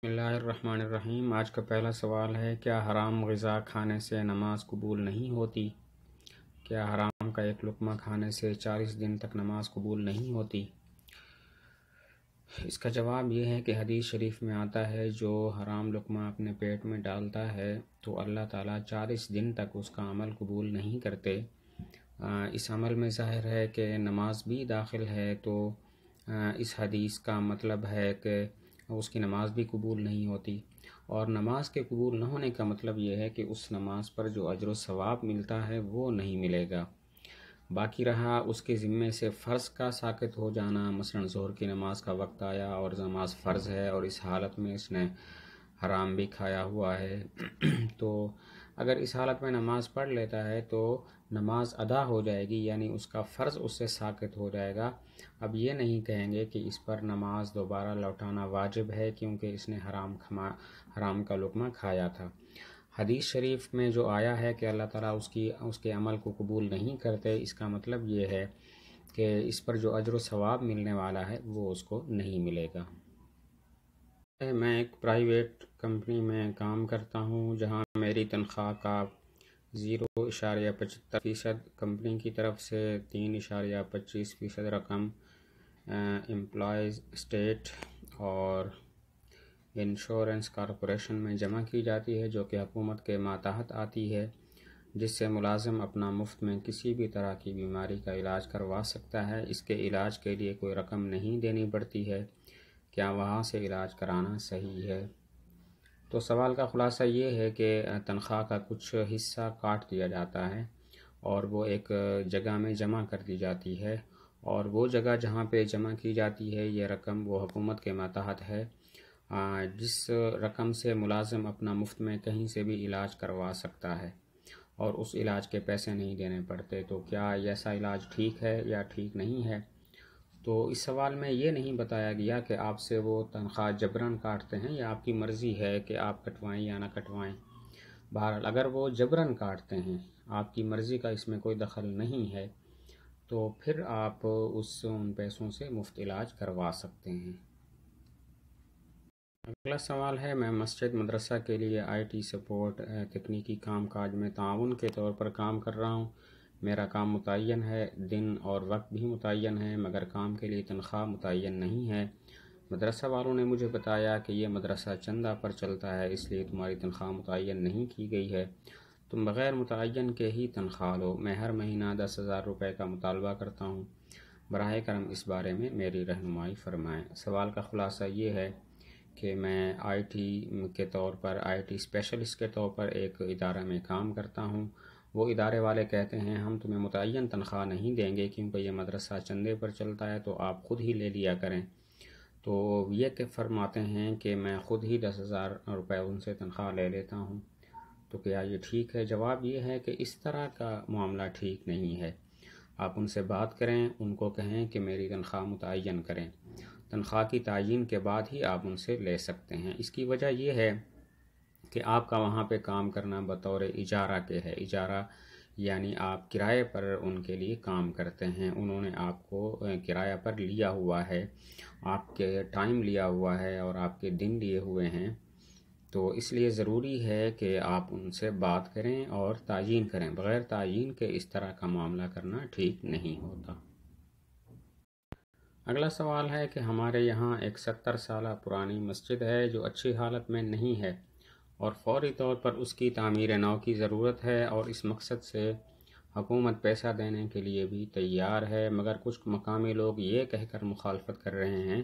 بسم اللہ الرحمن الرحیم۔ آج کا پہلا سوال ہے، کیا حرام غذا کھانے سے نماز قبول نہیں ہوتی؟ کیا حرام کا ایک لقمہ کھانے سے 40 دن تک نماز قبول نہیں ہوتی؟ اس کا جواب یہ ہے کہ حدیث شریف میں آتا ہے، جو حرام لقمہ اپنے پیٹ میں ڈالتا ہے تو اللہ تعالیٰ 40 دن تک اس کا عمل قبول نہیں کرتے۔ اس عمل میں ظاہر ہے کہ نماز بھی داخل ہے، تو اس حدیث کا مطلب ہے کہ اس کی نماز بھی قبول نہیں ہوتی، اور نماز کے قبول نہ ہونے کا مطلب یہ ہے کہ اس نماز پر جو اجر و ثواب ملتا ہے وہ نہیں ملے گا۔ باقی رہا اس کے ذمے سے فرض کا ساقط ہو جانا، مثلا ظہر کی نماز کا وقت آیا اور نماز فرض ہے اور اس حالت میں اس نے حرام بھی کھایا ہوا ہے تو اگر اس حالت میں نماز پڑھ لیتا ہے تو نماز ادا ہو جائے گی، یعنی اس کا فرض اس سے ساقط ہو جائے گا۔ اب یہ نہیں کہیں گے کہ اس پر نماز دوبارہ لوٹانا واجب ہے کیونکہ اس نے حرام کا لقمہ کھایا تھا۔ حدیث شریف میں جو آیا ہے کہ اللہ تعالیٰ اس کے عمل کو قبول نہیں کرتے، اس کا مطلب یہ ہے کہ اس پر جو اجر و ثواب ملنے والا ہے وہ اس کو نہیں ملے گا۔ میں ایک پرائیویٹ کمپنی میں کام کرتا ہوں جہاں میری تنخواہ کا 0.75% کمپنی کی طرف سے، 3.25% رقم امپلائیز اسٹیٹ اور انشورنس کارپوریشن میں جمع کی جاتی ہے، جو کہ حکومت کے ماتحت آتی ہے، جس سے ملازم اپنا مفت میں کسی بھی طرح کی بیماری کا علاج کروا سکتا ہے۔ اس کے علاج کے لیے کوئی رقم نہیں دینی پڑتی ہے۔ کیا وہاں سے علاج کرانا صحیح ہے؟ تو سوال کا خلاصہ یہ ہے کہ تنخواہ کا کچھ حصہ کاٹ دیا جاتا ہے اور وہ ایک جگہ میں جمع کر دی جاتی ہے، اور وہ جگہ جہاں پہ جمع کی جاتی ہے یہ رقم وہ حکومت کے ماتحت ہے، جس رقم سے ملازم اپنا مفت میں کہیں سے بھی علاج کروا سکتا ہے اور اس علاج کے پیسے نہیں دینے پڑتے۔ تو کیا ایسا علاج ٹھیک ہے یا ٹھیک نہیں ہے؟ تو اس سوال میں یہ نہیں بتایا گیا کہ آپ سے وہ تنخواہ جبراً کاٹتے ہیں یا آپ کی مرضی ہے کہ آپ کٹوائیں یا نہ کٹوائیں۔ بہرحال اگر وہ جبراً کاٹتے ہیں، آپ کی مرضی کا اس میں کوئی دخل نہیں ہے، تو پھر آپ ان پیسوں سے مفت علاج کروا سکتے ہیں۔ اگلا سوال ہے، میں مسجد مدرسہ کے لیے IT سپورٹ تکنیکی کام کاج میں تعاون کے طور پر کام کر رہا ہوں۔ میرا کام متعین ہے، دن اور وقت بھی متعین ہے، مگر کام کے لیے تنخواہ متعین نہیں ہے۔ مدرسہ والوں نے مجھے بتایا کہ یہ مدرسہ چندہ پر چلتا ہے، اس لیے تمہاری تنخواہ متعین نہیں کی گئی ہے، تم بغیر متعین کے ہی تنخواہ لو۔ میں ہر مہینہ 10,000 روپے کا مطالبہ کرتا ہوں، براہ کرم اس بارے میں میری رہنمائی فرمائیں۔ سوال کا خلاصہ یہ ہے کہ میں IT کے طور پر IT اسپیشلسٹ کے طور پر ایک ادارے میں کام کرتا ہوں۔ وہ ادارے والے کہتے ہیں ہم تمہیں متعین تنخواہ نہیں دیں گے کیونکہ یہ مدرسہ چندے پر چلتا ہے، تو آپ خود ہی لے لیا کریں۔ تو یہ کہ فرماتے ہیں کہ میں خود ہی 10,000 روپے ان سے تنخواہ لے لیتا ہوں، تو کیا یہ ٹھیک ہے؟ جواب یہ ہے کہ اس طرح کا معاملہ ٹھیک نہیں ہے۔ آپ ان سے بات کریں، ان کو کہیں کہ میری تنخواہ متعین کریں۔ تنخواہ کی تعیین کے بعد ہی آپ ان سے لے سکتے ہیں۔ اس کی وجہ یہ ہے کہ آپ کا وہاں پہ کام کرنا بطور اجارہ کے ہے۔ اجارہ یعنی آپ کرائے پر ان کے لیے کام کرتے ہیں، انہوں نے آپ کو کرایہ پر لیا ہوا ہے، آپ کے ٹائم لیا ہوا ہے اور آپ کے دن لیے ہوئے ہیں، تو اس لیے ضروری ہے کہ آپ ان سے بات کریں اور تعیین کریں۔ بغیر تعیین کے اس طرح کا معاملہ کرنا ٹھیک نہیں ہوتا۔ اگلا سوال ہے کہ ہمارے یہاں ایک 70 سالہ پرانی مسجد ہے جو اچھی حالت میں نہیں ہے اور فوری طور پر اس کی تعمیر نو کی ضرورت ہے، اور اس مقصد سے حکومت پیسہ دینے کے لیے بھی تیار ہے، مگر کچھ مقامی لوگ یہ کہہ کر مخالفت کر رہے ہیں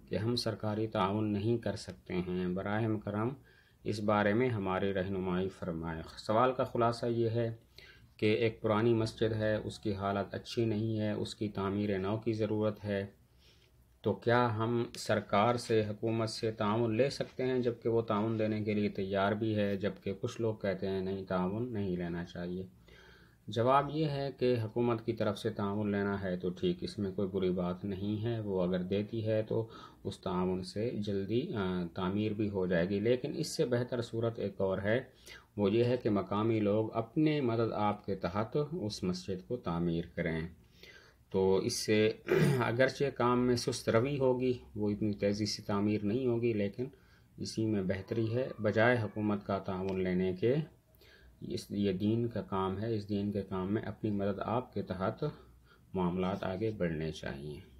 کہ ہم سرکاری تعاون نہیں کر سکتے ہیں۔ براہ کرم اس بارے میں ہماری رہنمائی فرمائیں۔ سوال کا خلاصہ یہ ہے کہ ایک پرانی مسجد ہے، اس کی حالت اچھی نہیں ہے، اس کی تعمیر نو کی ضرورت ہے، تو کیا ہم سرکار سے، حکومت سے تعاون لے سکتے ہیں؟ جبکہ وہ تعاون دینے کے لیے تیار بھی ہے، جبکہ کچھ لوگ کہتے ہیں نہیں، تعاون نہیں لینا چاہیے۔ جواب یہ ہے کہ حکومت کی طرف سے تعاون لینا ہے تو ٹھیک، اس میں کوئی بری بات نہیں ہے، وہ اگر دیتی ہے تو اس تعاون سے جلدی تعمیر بھی ہو جائے گی، لیکن اس سے بہتر صورت ایک اور ہے، وہ یہ ہے کہ مقامی لوگ اپنے مدد آپ کے تحت اس مسجد کو تعمیر کریں۔ تو اس سے اگرچہ کام میں سست روی ہوگی، وہ اتنی تیزی سے تعمیر نہیں ہوگی، لیکن اسی میں بہتری ہے بجائے حکومت کا تعاون لینے کے۔ یہ دین کا کام ہے، اس دین کے کام میں اپنی مدد آپ کے تحت معاملات آگے بڑھنے چاہیے۔